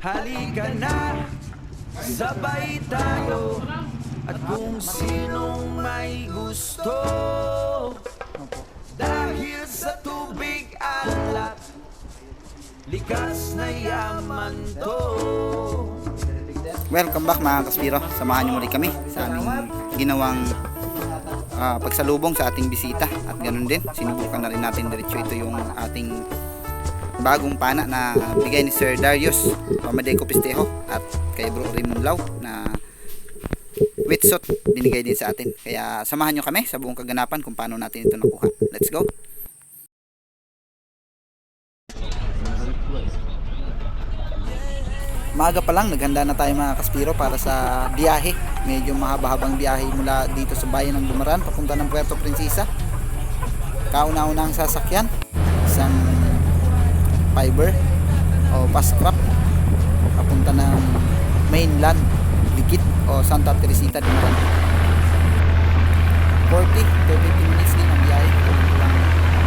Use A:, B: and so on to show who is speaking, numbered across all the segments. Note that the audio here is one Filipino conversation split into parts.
A: Halika na, sabay tayo. At kung sinong may gusto, dahil sa tubig alat, likas na yaman to.
B: Welcome back mga kaspiro. Samahan niyo muli kami sa aming ginawang pagsalubong sa ating bisita. At ganun din, sinubukan na rin natin diretso ito yung ating bagong pana na bigay ni Sir Darius Pamadeco Pistejo at kay Bro Raymond Lau na wetsuit binigay din sa atin. Kaya samahan nyo kami sa buong kaganapan kung paano natin ito nakuha. Let's go! Maaga pa lang naghanda na tayo mga kaspiro para sa biyahe. Medyo mahaba-habang biyahe mula dito sa bayan ng Dumaran papunta ng Puerto Princesa. Kauna-una ang sasakyan, isang fiber o fast crop papunta ng mainland Ligit o Santa Teresita Dumaran. 40 to 50 minutes din ang biyahe, lang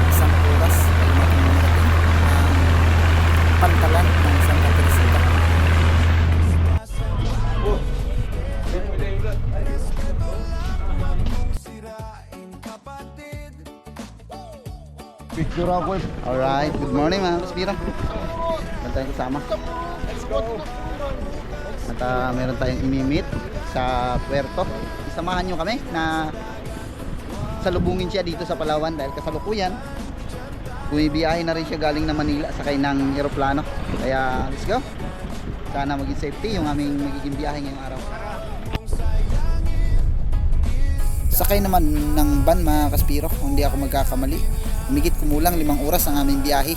B: isang oras ay matungarating ang pantalan ng Santa Teresita.
C: Picture ako.
B: Alright, good morning mga kaspira. Meron tayong kasama.
C: Let's go.
B: At meron tayong imimit sa Puerto. Samahan nyo kami na salubungin siya dito sa Palawan dahil kasalukuyan bumibiyahe na rin siya galing na Manila sakay ng eroplano. Kaya let's go. Sana maging safety yung aming magiging biyahe ngayong araw. Sakay naman ng van mga kaspiro, hindi ako magkakamali. Humigit kumulang 5 oras ang aming biyahe.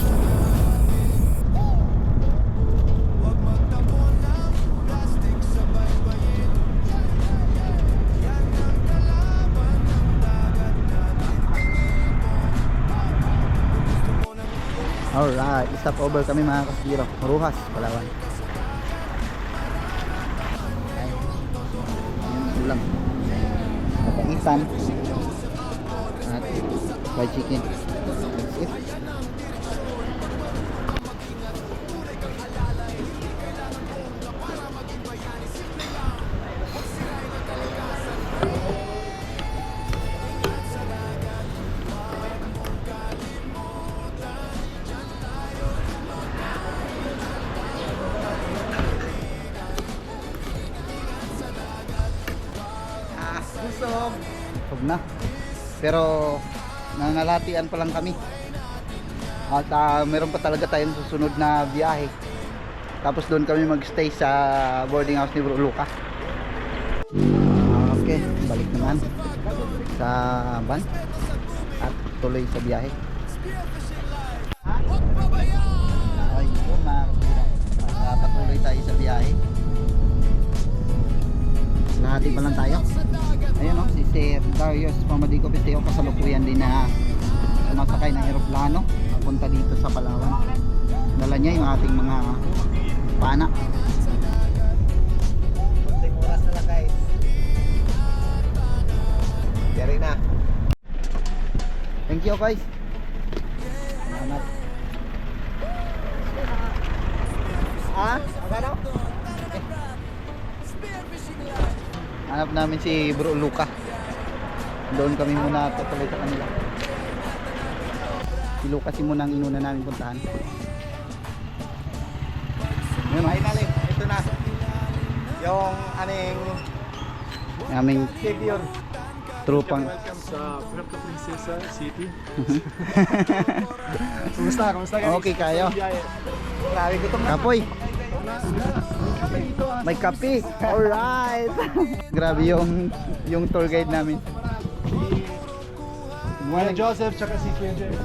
B: Alright, stop over kami mga kaspiro. Maruhas, Palawan. Ay, yun ulam. Kapaitan at fried chicken. That's it. Busog na. Pero nangalatian pa lang kami. At meron pa talaga tayong susunod na biyahe. Tapos doon kami magstay sa boarding house ni Bro Luca. Okay, balik naman sa van at tuloy sa biyahe. Ay, yun mga kapira. Patuloy tayo sa biyahe. Lahati pa lang tayo. Ayun o, si Sir Darius Pamadeco Pistejo kasalukuyan din na sumasakay ng eroplano papunta dito sa Palawan. Dala niya yung ating mga pana.
C: Kunting oras na lang guys. Yari na.
B: Thank you guys. Salamat.
C: Ano?
B: Hanap namin si Bro Luca. Doon kami muna tutuloy sa kanila. Si Luca si muna ang inuna namin puntahan. Yun o.
C: Finally, ito na. Yung
B: Aming
C: figure.
B: trupang.
D: Welcome sa Puerto Princesa City. Kumusta guys?
B: Okay kayo.
C: Grabe gutom na.
B: Kapoy. May kape. Alright. Grabe yung tour guide namin.
D: Kuya Joseph tsaka si Kuya Jeff.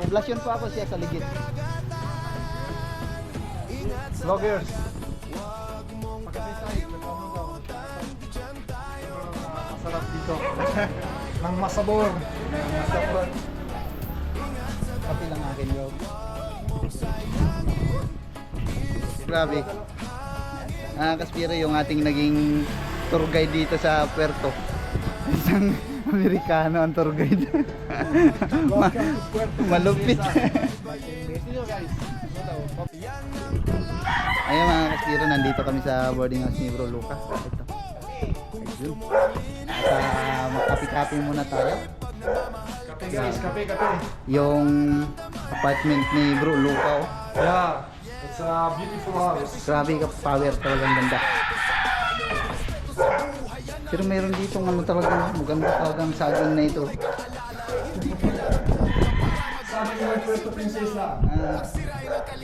B: Poblasyon pa ako siya sa Ligit.
D: Vloggers. Masarap dito. Nang masabor.
B: Kape lang akin bro. Grabe. Kaspiro yung ating naging tour guide dito sa Puerto. Isang Amerikano ang tour guide. Malupit.
D: See you guys.
B: Ayun mga kaspiro, nandito kami sa boarding house ni Bro Luca. Ito. Ayun. At magkapi-kapi muna tayo.
D: Kape guys, kape.
B: Yung apartment ni Bro Luca. Oh.
D: Yeah, it's a beautiful house.
B: Grabe ka power, talagang ganda. Pero mayroon dito ano talagang maganda talagang saging na ito.
D: Sabi ko yung Puerto Princesa.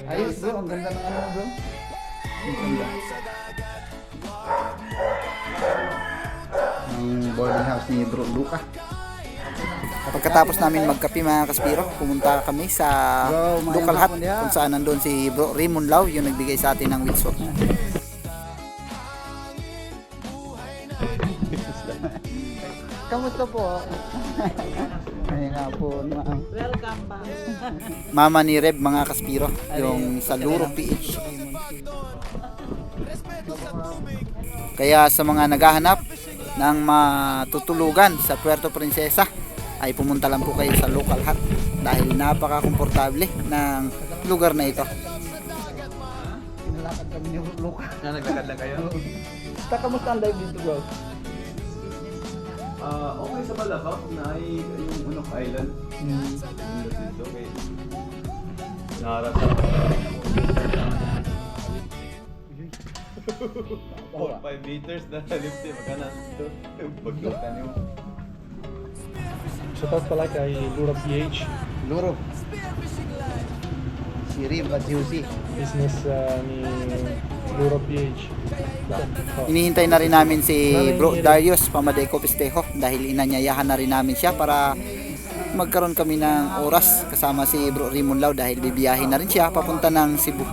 B: Ayos bro, ang ganda ng ano bro. Ang ganda. Ang boarding house ni Bro Luca. Pagkatapos namin magkape mga kaspiro, pumunta kami sa local hut kung saan nandun si Bro Raymond Lau, yung nagbigay sa atin ng wheelshot. Kamusta po? Ayun nga po, ma'am.
E: Welcome back.
B: Mama ni Reb mga kaspiro, yung sa Luro PH. Kaya sa mga naghahanap ng matutulugan sa Puerto Princesa, ay pumunta lang po kayo sa local hut dahil napaka-komportable ng lugar na ito. Nalakad kami ni Luca.
C: Naglakad lang kayo?
B: Basta kamusta ang live dito bro?
F: Okay sa Balabac na ay yung Unok Island. Dito kay narasa 4-5 meters na lifte magana ito paglutan yung
D: Shoutout pala kay Lura PH.
B: Luro. Si Rib at si Uzi.
D: Business ni Lura PH.
B: Inihintay na rin namin si Bro Darius Pamadeco Pistejo dahil inanyayahan na rin namin siya para magkaroon kami ng oras kasama si Bro Raymond Lau dahil bibiyahin na rin siya papunta ng Cebu.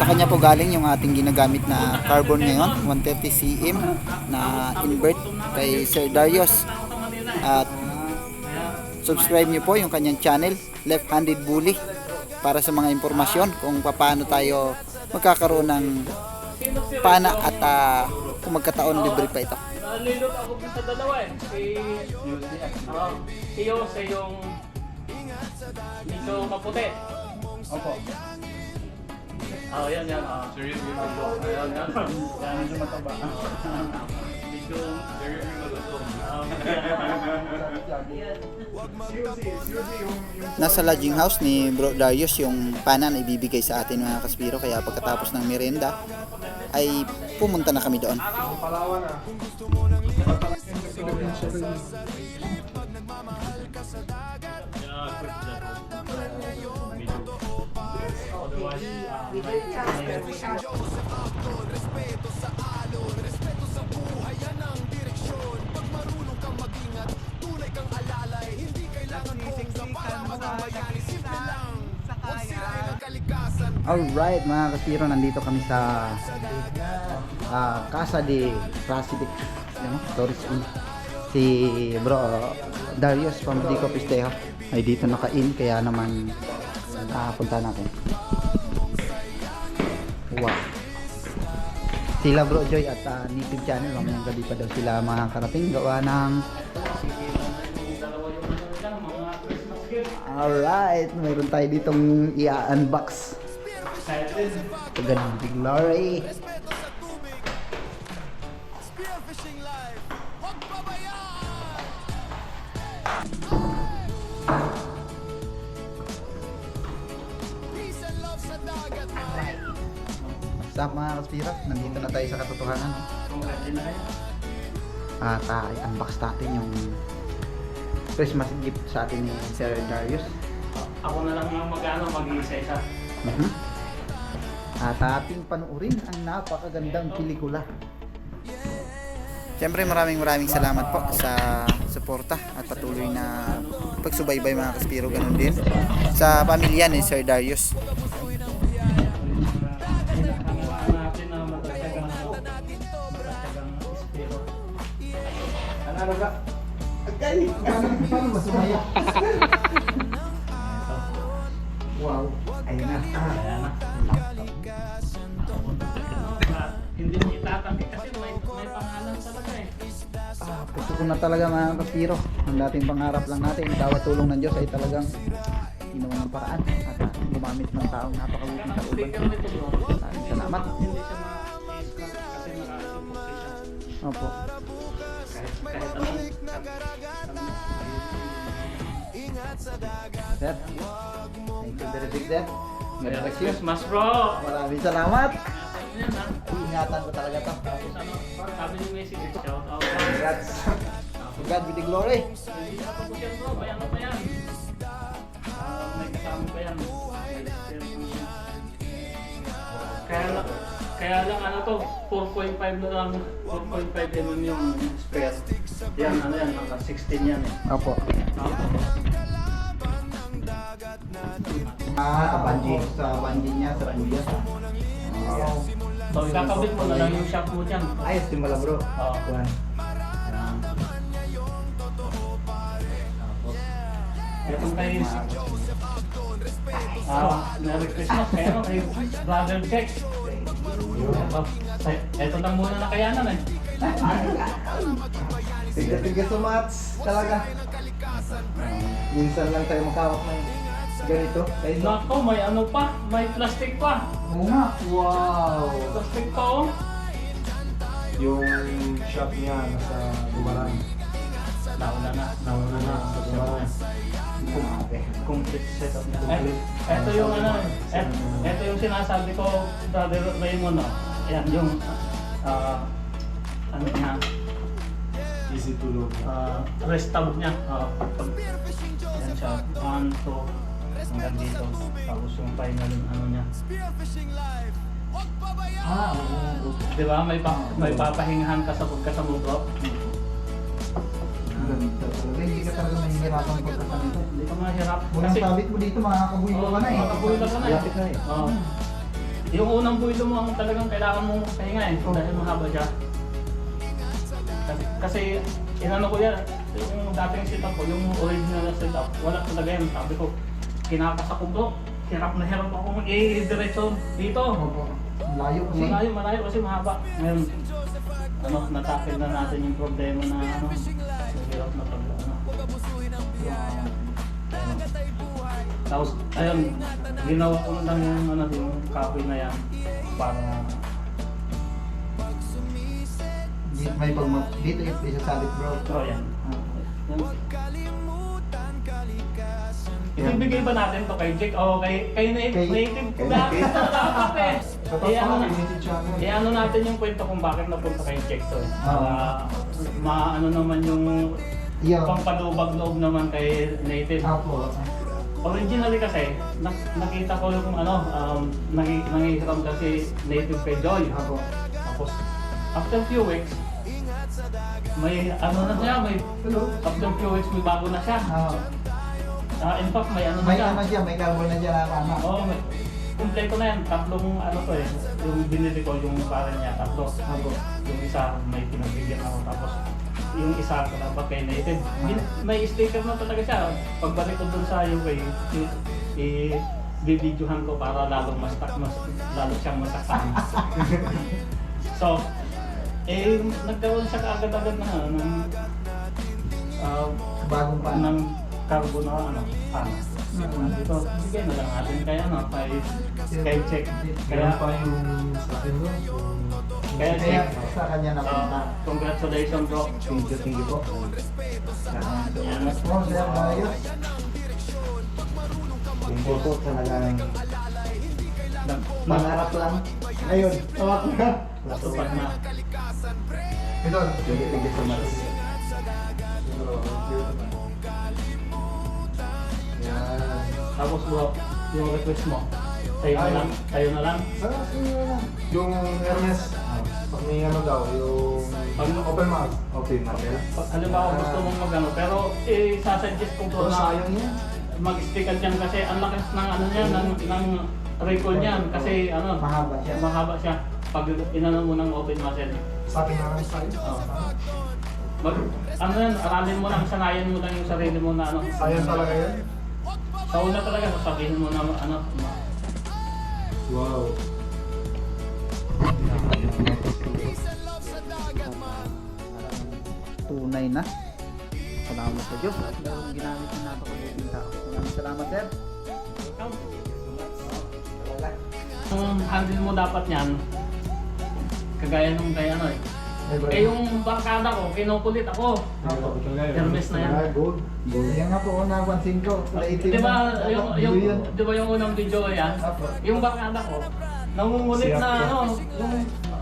B: Sa kanya po galing yung ating ginagamit na carbon ngayon, 130 cm na invert kay Sir Darius. At subscribe niyo po yung kanyang channel, Left Handed Bully, para sa mga impormasyon kung paano tayo magkakaroon ng pana at kung magkataon libre pa ito.
E: Nalilot ako sa dalawa eh. Si Jose yung medyo maputi.
B: Opo.
E: Yan. Seriously, yan. Yan, medyo mataba. Medyo seriously malutong.
B: Nasa lodging house ni Bro Darius yung pana na ibibigay sa atin mga kaspiro, kaya pagkatapos ng merienda ay pumunta na kami doon.
D: Palawan ah.
B: Alright mga kaspiro, nandito kami sa Casa de Rasidic, Tourist Inn. Si Bro Darius Pamadeco Pistejo ay dito naka-in, kaya naman punta natin. Wow. Sila Bro Joy at Native Channel, mamayang gabi pa daw sila makakarating gawa ng alright, mayroon tayo ditong i-unbox. Pagandang glory. What's up mga kaspira? Nandito na tayo sa katotohanan. At i-unbox natin yung Christmas gift sa atin ni Sir Darius.
E: Ako na lang ang mag-isa-isa.
B: At ating panuorin ang napakagandang pelikula. Siyempre maraming salamat po sa suporta at patuloy na pagsubaybay mga kaspiro, ganun din sa pamilya ni Sir Darius.
E: Natin na matatagang espiro.
C: Ano ba? Agay! Paano masumaya? Wow. Ayun na.
E: Hindi mo itatanggi kasi may
B: ito na talaga mga kapiro. Ang dating pangarap lang natin, tawat tulong ng Diyos ay talagang ginawa ng paraan at gumamit ng taong napakabuting
E: Ang
B: kalooban.
E: sticker nito bro,
B: Maraming salamat.
E: hindi siya ma-scratch kasi naka-support siya.
B: Opo.
E: Kahit anong
B: Sir. Thank you very big, sir.
E: Merry
B: God bless you.
E: Christmas bro!
B: Maraming salamat.
E: Yan ha.
B: Ingatan ko talaga to.
E: Tapos ano, sabi ni Messi, shout out.
B: Congrats. To God be the glory.
E: Hindi na tapos yan bro, may ano pa yan. May kasama pa yan. Kaya lang ano to, 4.5 na lang, 4.5 mm yung spare. Yan, ano yan, hanggang 16 yan eh.
B: Opo. Kabanji. Sa banji niya, sa kuya.
E: So, ikakabit mo na lang yung shock mo dyan.
B: Ayos din mala bro.
E: Oo.
B: Kuhan.
E: Yan. Tapos, itong kay Merry Christmas, kaya no, kay Brother Jack. Ito lang muna nakayanan eh.
B: Thank you so much. Talaga. Minsan lang tayo makawak ng ganito.
E: Nako, may ano pa, may plastic pa.
B: Oo nga. Wow.
E: Plastic pa oh.
D: Yung shop niya nasa Dumaran.
E: Nauna na sa Dumaran.
B: Grabe.
E: Complete setup na. Ito yung ano, ito yung sinasabi ko, Brother Raymond, no? Ayan, yung, ano niya,
D: Easy to load.
E: rest tab niya. Ayan siya, 1, 2, hanggang dito. Tapos yung final, ano niya. Di ba, may papahingahan ka sa pagkasamo, bro.
B: Ganda talaga. Hindi ka talaga mahihirapan pagkasan ito.
E: Hindi ka mahirap.
B: Walang sabit mo dito, makakabuhilo ka na eh.
E: Makakabuhilo ka na eh.
B: Lapit na eh.
E: Oo. Yung unang buhilo mo ang talagang kailangan mong pahinga eh, dahil mahaba siya. Kasi inano ko yan, yung dating setup ko, yung original na setup, wala talaga yan. Sabi ko, kinakasa ko bro, hirap na hirap akong i-diretso dito.
B: Opo. Layo kasi.
E: Malayo kasi mahaba. Ngayon, ano, natakil na natin yung problema na ano, hirap na pag ano. Tapos, ayun, ginawa ko na lang yung, ano, yung copy na yan para
B: Dito may dito yung isasalit bro.
E: oh, yan. Ibibigay ba natin to kay Jake o kay native?
B: Kay
E: Dapat
B: Native.
E: na dapat eh.
D: Ano channel?
E: I-ano natin yung kwento kung bakit napunta kay Jake to eh. Para maano naman yung
B: Iyo.
E: pangpadubag loob naman kay Native.
B: Opo.
E: Originally kasi, nakita ko yung ano, nangihiram kasi Native kay Joy.
B: Opo.
E: Tapos, after few weeks, may ano na siya, after few weeks may bago na siya. In fact, may ano na
B: May
E: siya.
B: ano siya, may carbon na siya na ano.
E: Oo, kumpleto na yan. Tatlong ano to eh. Yung binili ko, yung parang niya, tatlo.
B: Opo.
E: Yung isa, may pinagbigyan ako. Tapos, yung isa, dapat kay Native. May sticker na talaga siya. Pagbalik ko dun sa UK, i-videohan ko para lalo lalo siyang masaktan. So, nagkaroon siya kaagad-agad na ng
B: Bagong pa.
E: ng carbo na ano, dito, bigay na lang natin kaya ano, kay Check.
D: Kaya
E: Kaya,
D: pa yung sa akin mo.
E: kaya
B: Kaya
E: Check,
B: sa kanya napunta.
E: congratulations bro.
B: Thank you po.
E: Yan.
B: Po, sir, ayos. Thank you po talagang pangarap lang. Ayun, tawag na.
E: Natupad na.
B: Ito, thank you so much.
D: Yan.
E: Tapos bro, yung request mo, tayo na lang, tayo na lang.
D: Yung Hermes, pag may ano daw, yung open mouth. Open mouth.
E: Pag halimbawa gusto mong magano, pero sasuggest ko bro
D: Pero
E: na
D: sayang yan.
E: mag-stick dyan kasi ang lakas ng ano niya, ng recall niyan kasi ano,
B: Mahaba siya.
E: mahaba siya. Pag inano mo ng open muscle.
D: Sa akin na size.
E: Ano yan, aralin mo lang, sanayan mo lang yung sarili mo na ano.
D: Sayang talaga yan.
E: Sa una talaga, sasabihin mo na ano.
D: Wow.
B: tunay na salamat sa Diyos at mayroong ginamit ng napakabuting tao. Maraming salamat, sir.
E: Ang handle mo dapat yan, kagaya nung kay ano eh. Eh yung barkada ko, kinukulit ako. Hermes na yan.
D: Gold.
C: Yan nga po, napansin ko.
E: Di ba yung unang video yan? Yung barkada ko, nangungulit na ano,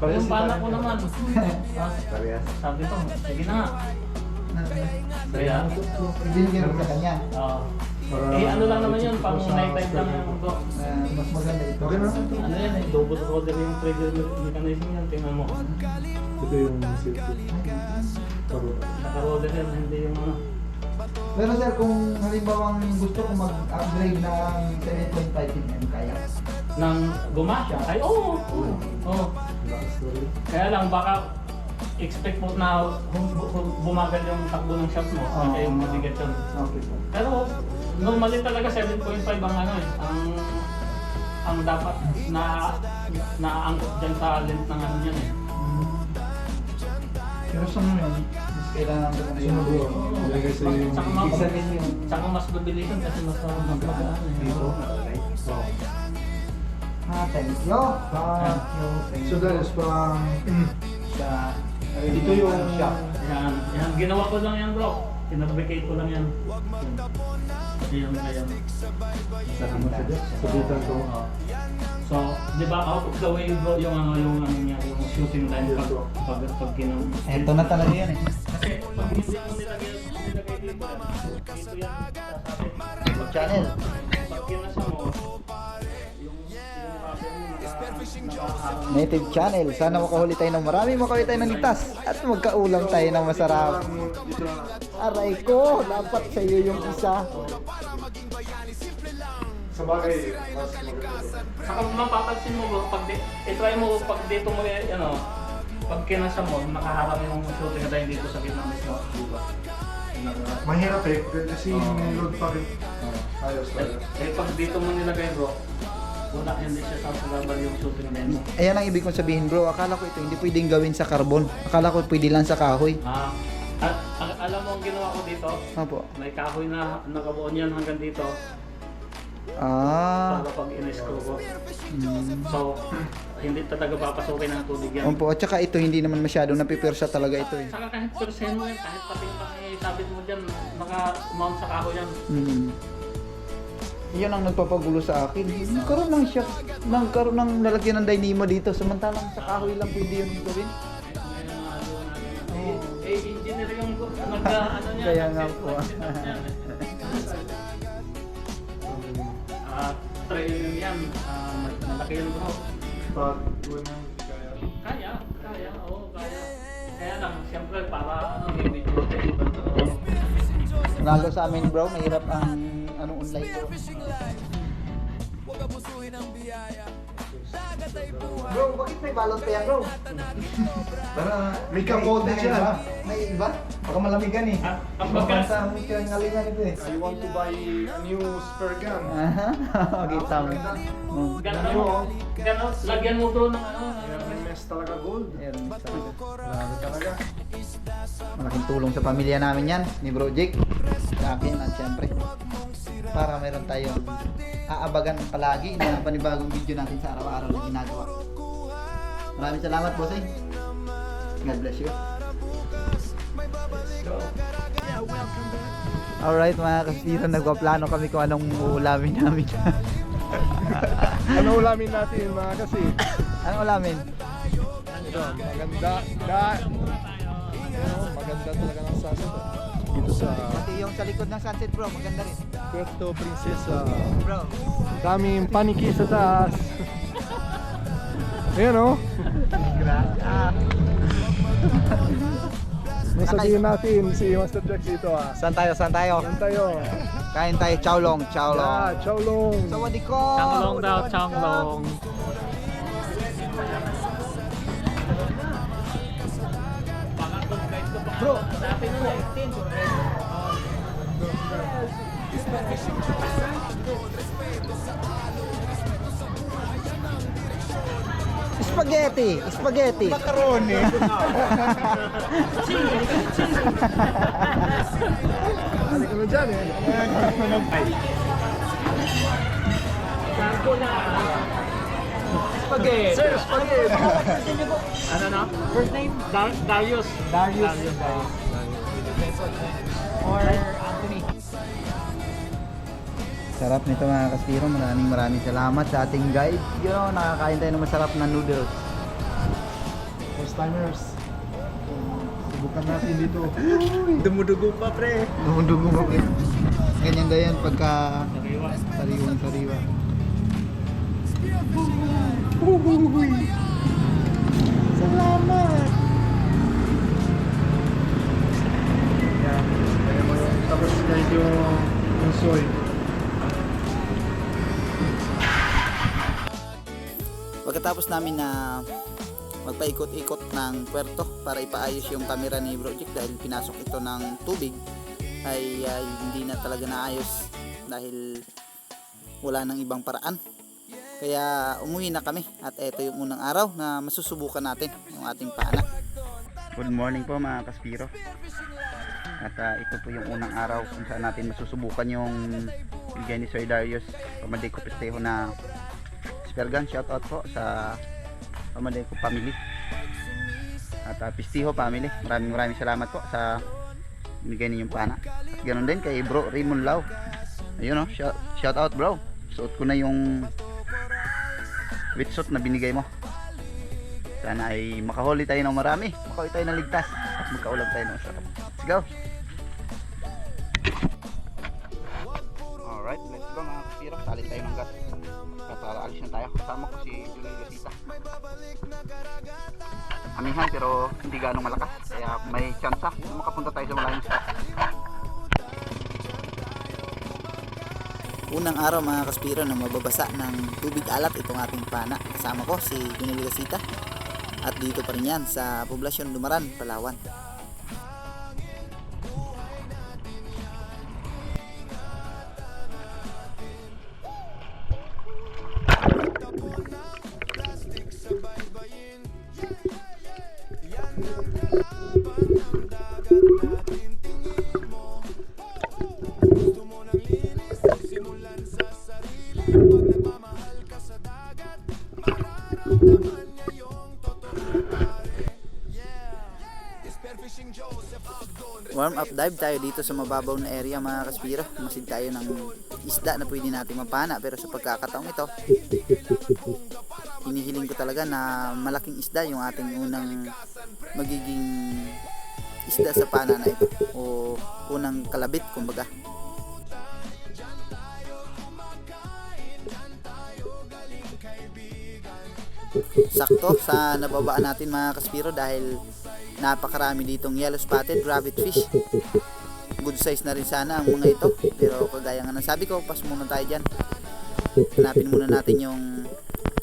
E: yung bala ko naman.
C: Parehas.
E: Sabi ko, sige na nga. Kaya,
C: Ibinigay mo sa kanya.
E: ano lang naman yun, pang night time lang yung bro.
C: Mas maganda ito.
D: Okay na.
E: Ano yan eh, double roller yung trigger mechanism yan, tingnan mo.
D: Ito yung safety.
E: Naka-roller yan, hindi yung ano.
C: Pero sir, kung halimbawa gusto kong mag-upgrade ng 7.5mm, kaya?
E: Nang guma? Ay, oo. Oo. Kaya lang, baka expect mo na bumagal yung takbo ng shot mo, kaya yung mabigat yun.
C: Okay po.
E: Pero normally talaga 7.5 ang ano eh, ang dapat na naangkot dyan sa length ng ano yan eh.
C: Pero sa ngayon, mas kailangan ko na
D: Sino bro? Ilagay sa yung...
E: Tsaka mas mabilisan kasi mas magaan eh.
D: Dito.
C: Thank you. Thank you.
D: So that is pang...
C: Sa...
D: Ito yung...
E: Yan, ginawa ko lang yan bro. Pinabricate ko lang yan. Yan.
D: Sabitan ko.
E: So, di ba out of the way bro yung ano niya, yung shooting line pag kinang...
C: Ito na talaga yan eh.
E: Kasi pag hindi mo nilagay dito yan, sasabi.
C: Channel.
E: Pag kinasa mo, yung cover mo nakaharang.
B: Native channel. Sana makahuli tayo ng marami, makahuli tayo ng ligtas at magkaulam tayo ng masarap. Aray ko, dapat sa iyo yung isa.
D: Sa bagay, mas maganda.
E: Saka mapapansin mo bro, i-try mo pag dito mo ano, pag kinasa mo, nakaharang yung shooting line dito sa gitna mismo, di ba?
D: Mahirap eh, kasi load pa rin. Ayos.
E: Pag dito mo nilagay bro, wala hindi siya sa labal yung shooting line mo.
B: Ayan ang ibig kong sabihin bro, akala ko ito hindi pwedeng gawin sa carbon. Akala ko pwede lang sa kahoy.
E: Alam mo ang ginawa ko dito?
B: Opo.
E: May kahoy na nakabuo niyan hanggang dito
B: Ah.
E: para pag in-screw ko. So, hindi talaga papasukin ng tubig yan.
B: Opo, at saka ito hindi naman masyadong napipirsa talaga ito eh.
E: Saka kahit persen mo yan, kahit pati pang isabit mo dyan, naka-mount sa kahoy yan.
B: Yan ang nagpapagulo sa akin. Nagkaroon ng shock, nagkaroon ng lalagyan ng dynamo dito, samantalang sa kahoy lang pwede yun gawin.
E: Engineer yung ano niya.
B: Kaya nga po.
E: Training yan, malaki yun bro.
D: Pag kaya.
E: Kaya, oo, kaya. Kaya lang, siyempre para ano, may video tayo.
B: Lalo sa amin bro, mahirap ang online bro. Bro, bakit may balot pa yan bro?
C: Para
D: May kamote dyan.
C: May iba? Baka malamigan eh.
E: Ang
C: Basta
E: bagas,
C: may ngalingan ito eh.
D: I want to buy a new spare gun.
B: Kita mo.
E: gano'n, lagyan mo bro ng ano,
D: Hermes talaga gold. Grabe talaga.
B: Malaking tulong sa pamilya namin yan, ni Bro Jake, sa akin at syempre para meron tayong aabagan palagi na panibagong video natin sa araw-araw na ginagawa. Maraming salamat bossing. God bless you. Alright mga kasira, nagpaplano kami kung anong uulamin namin.
D: Ano ulamin natin mga kasi?
B: Anong ulamin?
D: Ito, maganda. Maganda talaga ng sunset. Dito sa
B: Pati yung sa likod ng sunset bro, maganda rin.
D: Puerto Princesa.
B: Bro,
D: Daming paniki sa taas. Ayan o. Nasabihin natin si Master Jack dito ah.
B: saan tayo?
D: Saan tayo?
B: Kain tayo, chowlong,
D: Yeah, Chowlong.
B: Sawadiko!
E: Changlong daw, changlong.
B: Bro,
E: Dati na 19.
B: Spaghetti. Spaghetti.
D: Macaroni. Ano ka na dyan eh?
E: Spaghetti. Sir, spaghetti. Ano na? First name? Darius. Darius. Or Anthony.
B: Sarap nito mga kaspiro. Maraming salamat sa ating guide. You know, nakakain tayo ng masarap na noodles.
D: First timers. Subukan natin dito.
F: Dumudugo pa, pre.
B: Dumudugo mo. Ganyan pagka
E: Sariwa.
B: sariwa.
D: Salamat! Yan. Kaya mo yung tapos kahit yung soy.
B: Pagkatapos namin na magpaikot-ikot ng puerto para ipaayos yung camera ni Bro Jake dahil pinasok ito ng tubig ay hindi na talaga naayos dahil wala nang ibang paraan. Kaya umuwi na kami at ito yung unang araw na masusubukan natin yung ating pana. Good morning po mga kaspiro. At ito po yung unang araw kung saan natin masusubukan yung bigay ni Sir Darius Pamadeko Pestejo na spare gun. Shout out po sa Pamadeko family at Pestejo family. Maraming salamat po sa bigay ninyong pana. At ganoon din kay Bro Raymond Lau. Ayun, shout out bro. Suot ko na yung wetsuit na binigay mo. Sana ay makahuli tayo ng marami, makahuli tayo ng ligtas at magkaulam tayo ng masarap. Let's go! Alright, let's go mga kaspiro. Salit tayo ng gas at alis na tayo. Kasama ko si Julie Gasita. Amihan pero hindi ganong malakas, kaya may chance makapunta tayo sa malayong spot. Unang araw mga kaspiro na mababasa ng tubig alat itong ating pana. Kasama ko si Julie Gasita at dito pa rin yan sa Poblasyon Dumaran, Palawan. Warm up dive tayo dito sa mababaw na area mga kaspiro. Masid tayo ng isda na pwede natin mapana, pero sa pagkakataong ito hinihiling ko talaga na malaking isda yung ating unang magiging isda sa pana na ito, o unang kalabit kumbaga. Sakto sa nababaan natin mga kaspiro dahil napakarami ditong yellow spotted rabbit fish. Good size na rin sana ang mga ito, pero kagaya nga ng sabi ko, pas muna tayo dyan. Hanapin muna natin yung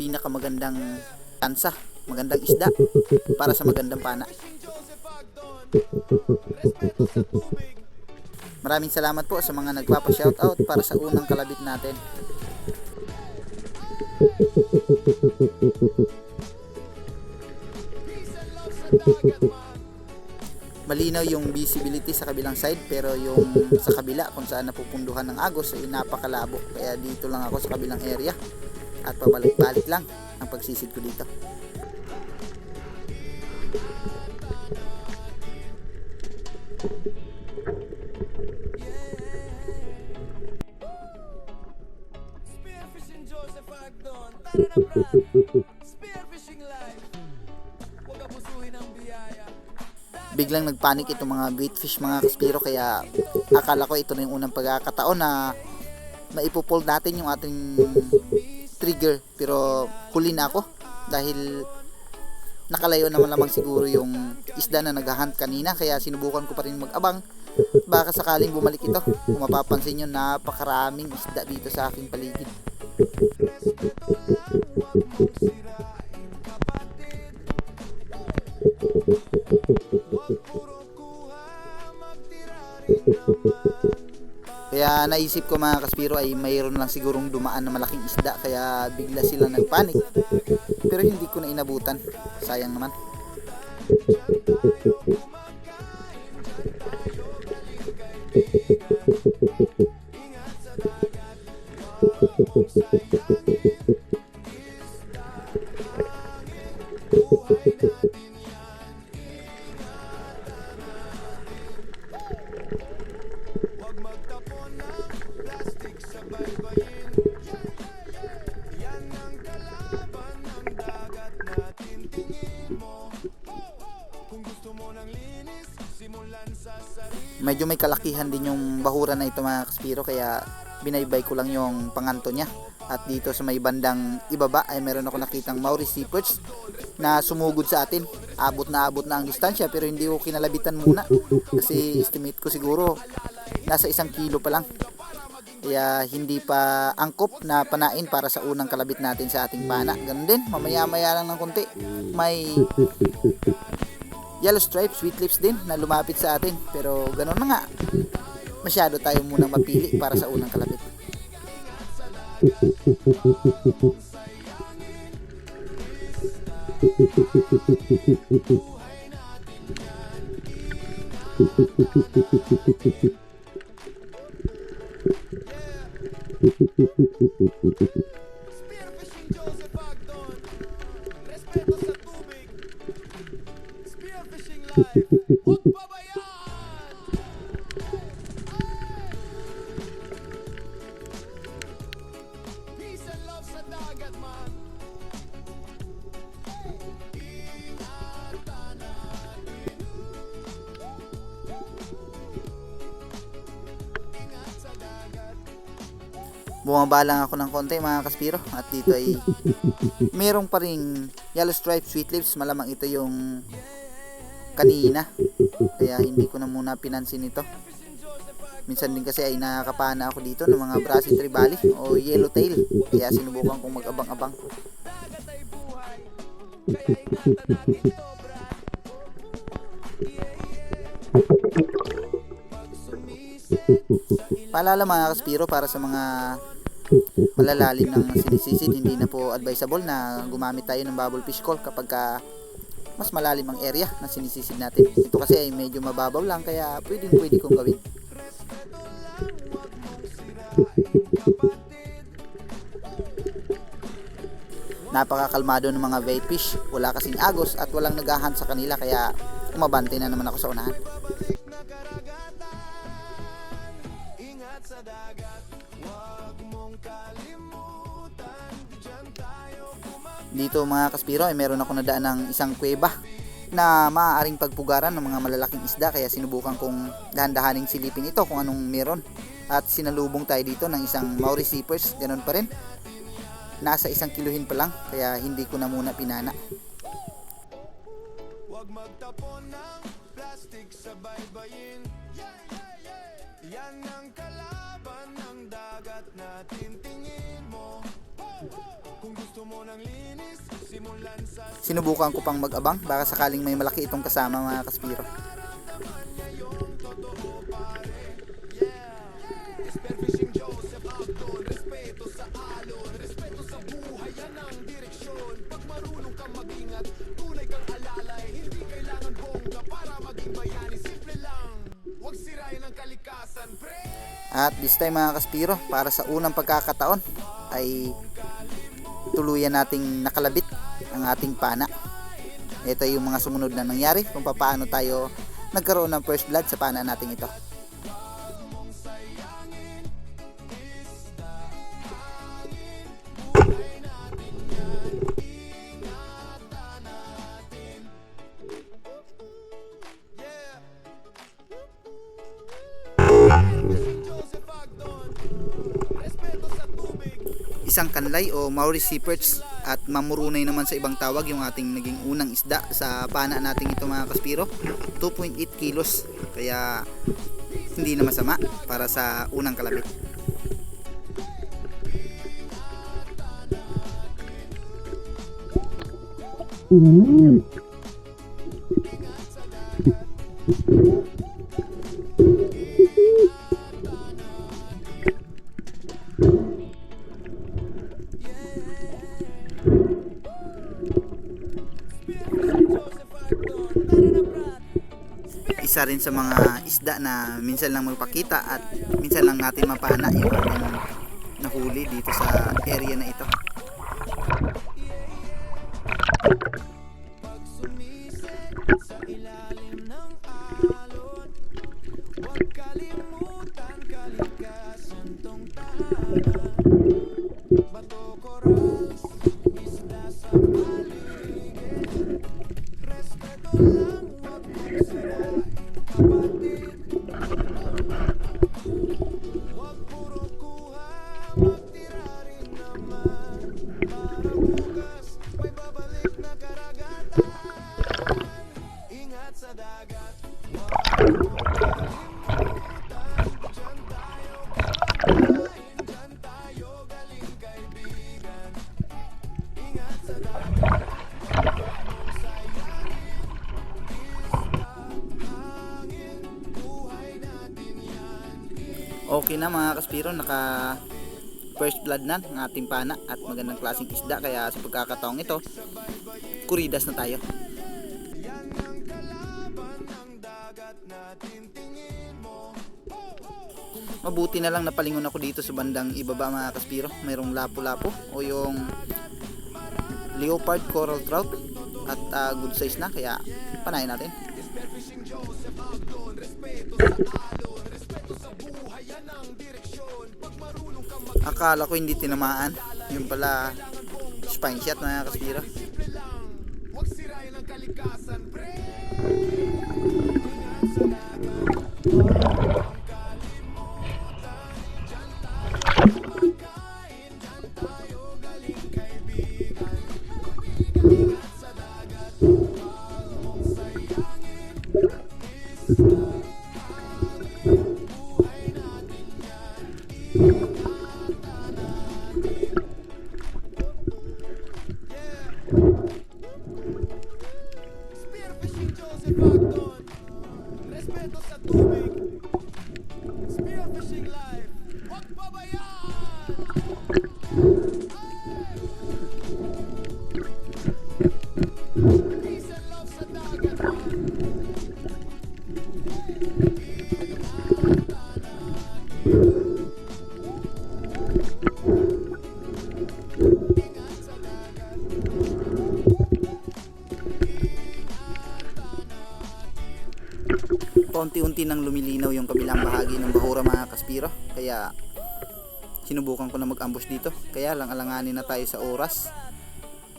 B: pinakamagandang tansa, magandang isda para sa magandang pana. Maraming salamat po sa mga nagpapa-shoutout para sa unang kalabit natin. Malinaw yung visibility sa kabilang side, pero yung sa kabila kung saan napupunduhan ng agos ay napakalabo, kaya dito lang ako sa kabilang area at pabalik-balik lang ang pagsisid ko dito. Biglang nagpanik itong mga baitfish mga kaspiro, kaya akala ko ito na yung unang pagkakataon na maipupull natin yung ating trigger, pero huli na ako dahil nakalayo naman lamang siguro yung isda na naghahunt kanina, kaya sinubukan ko pa rin mag-abang baka sakaling bumalik ito. Kung mapapansin nyo, napakaraming isda dito sa aking paligid. Kaya naisip ko mga kaspiro ay mayroon lang sigurong dumaan na malaking isda, kaya bigla silang nagpanik. Pero hindi ko na inabutan. Sayang naman. Medyo may kalakihan din yung bahura na ito mga kaspiro, kaya binaybay ko lang yung panganto niya. At dito sa may bandang ibaba ay meron ako nakitang Maori sea perch na sumugod sa atin. Abot na ang distansya, pero hindi ko kinalabitan muna kasi estimate ko siguro nasa 1 kilo pa lang. Kaya hindi pa angkop na panain para sa unang kalabit natin sa ating pana. Ganun din, mamaya-maya lang ng konti. May yellow stripe, sweet lips din na lumapit sa atin. Pero ganun na nga, masyado tayo munang mapili para sa unang kalabit. Bumaba lang ako ng konti mga kaspiro, at dito ay merong pa ring yellow stripe sweet lips. Malamang ito yung kanina, kaya hindi ko na muna pinansin ito. Minsan din kasi ay nakakapana ako dito ng mga Brazil tribali o yellow tail, kaya sinubukan kong mag-abang-abang. Paalala mga kaspiro, para sa mga malalalim ng sinisisid, hindi na po advisable na gumamit tayo ng bubble fish call kapag mas malalim ang area na sinisisid natin. Ito kasi ay medyo mababaw lang, kaya pwede kong gawin. Napakakalmado ng mga bait fish, wala kasing agos at walang naghahunt sa kanila, kaya umabante na naman ako sa unahan. Dito mga kaspiro ay meron ako nadaan ng isang kuweba na maaaring pagpugaran ng mga malalaking isda, kaya sinubukan kong dahan-dahaning silipin ito kung anong meron. At sinalubong tayo dito ng isang Maori sea perch, ganun pa rin. Nasa 1 kilohin pa lang, kaya hindi ko na muna pinana. Huwag magtapon ng plastic sa baybayin. Yan ang kalaban ng dagat natin, tingin mo. Kung gusto mo ng linis, simulan sa... Sinubukan ko pang mag-abang, baka sakaling may malaki itong kasama mga kaspiro. At this time mga kaspiro, para sa unang pagkakataon ay tuluyan nating nakalabit ang ating pana. Ito yung mga sumunod na nangyari kung paano tayo nagkaroon ng first blood sa pana nating ito. Isang kanlay o Maori sea perch at mamurunay naman sa ibang tawag yung ating naging unang isda sa pana nating ito mga kaspiro. 2.8 kilos, kaya hindi na masama para sa unang kalabit. isa rin sa mga isda na minsan lang magpakita at minsan lang natin mapana yung nahuli dito sa area na ito. Okay na mga kaspiro, naka first blood na ng ating pana at magandang klaseng isda, kaya sa pagkakataong ito kuridas na tayo. Mabuti na lang napalingon ako dito sa bandang ibaba mga kaspiro, mayroong lapu-lapu o yung leopard coral trout at good size na, kaya panayin natin. Akala ko hindi tinamaan, yung pala spine shot mga kaspiro. Paunti-unti nang lumilinaw yung kabilang bahagi ng bahura mga kaspiro, kaya sinubukan ko na mag-ambush dito, kaya lang alanganin na tayo sa oras.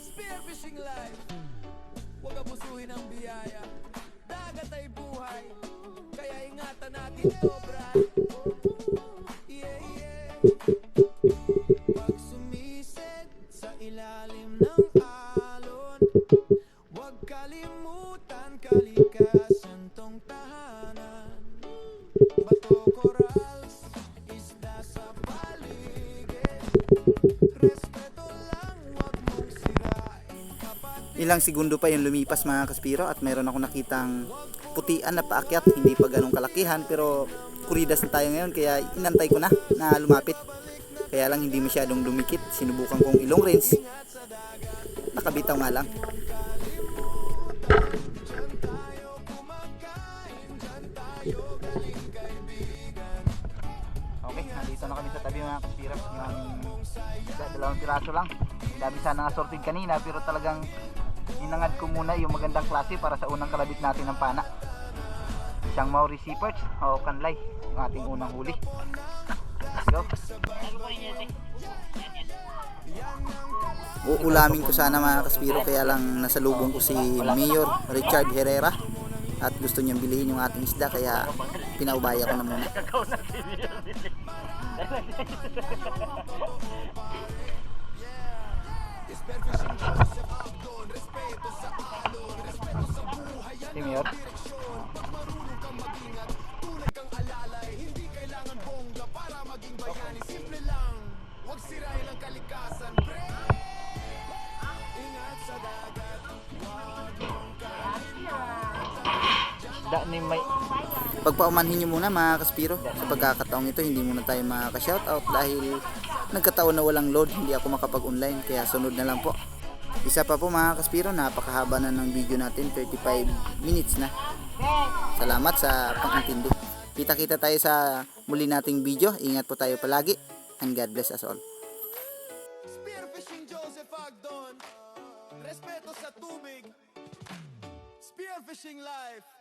A: Spearfishing life, huwag abusuhin ang biyaya. Dagat ay buhay, kaya ingatan natin ito, brad. Yeah, yeah. Pag sumisid sa ilalim ng alon, huwag kalimutan kalikasan tong tahanan. Bato, corals, isda sa paligid. Respeto lang, huwag mong sirain, kapatid.
B: Ilang segundo pa yung lumipas mga kaspiro at mayroon ako nakitang putian na paakyat, hindi pa ganong kalakihan pero kuridas na tayo ngayon, kaya inantay ko na lumapit, kaya lang hindi masyadong dumikit. Sinubukan kong ilong rinse, nakabitaw nga lang. Okay, nandito na kami sa tabi mga kaspiro. Yung dalawang piraso lang, dami sana nga sorted kanina pero talagang inangad ko muna yung magandang klase para sa unang kalabit natin ng pana. Siyang Maori Sea Perch o Kanlay, yung ating unang huli. Let's go. Uulamin ko sana mga kaspiro, kaya lang nasalubong ko si Mayor Richard Herrera at gusto niyang bilhin yung ating isda, kaya pinaubaya ko na muna. Si Mayor. Pagpaumanhin nyo muna mga kaspiro, sa pagkakataong ito hindi muna tayo makaka-shoutout dahil nagkataon na walang load, hindi ako makapag-online, kaya sunod na lang po. Isa pa po mga kaspiro, napakahaba na ng video natin, 35 minutes na. Salamat. Salamat sa pag-intindi. Kita-kita tayo sa muli nating video. Ingat po tayo palagi. And God bless us all.
A: Spearfishing Joseph Agdon. Respeto sa tubig. Spearfishing life.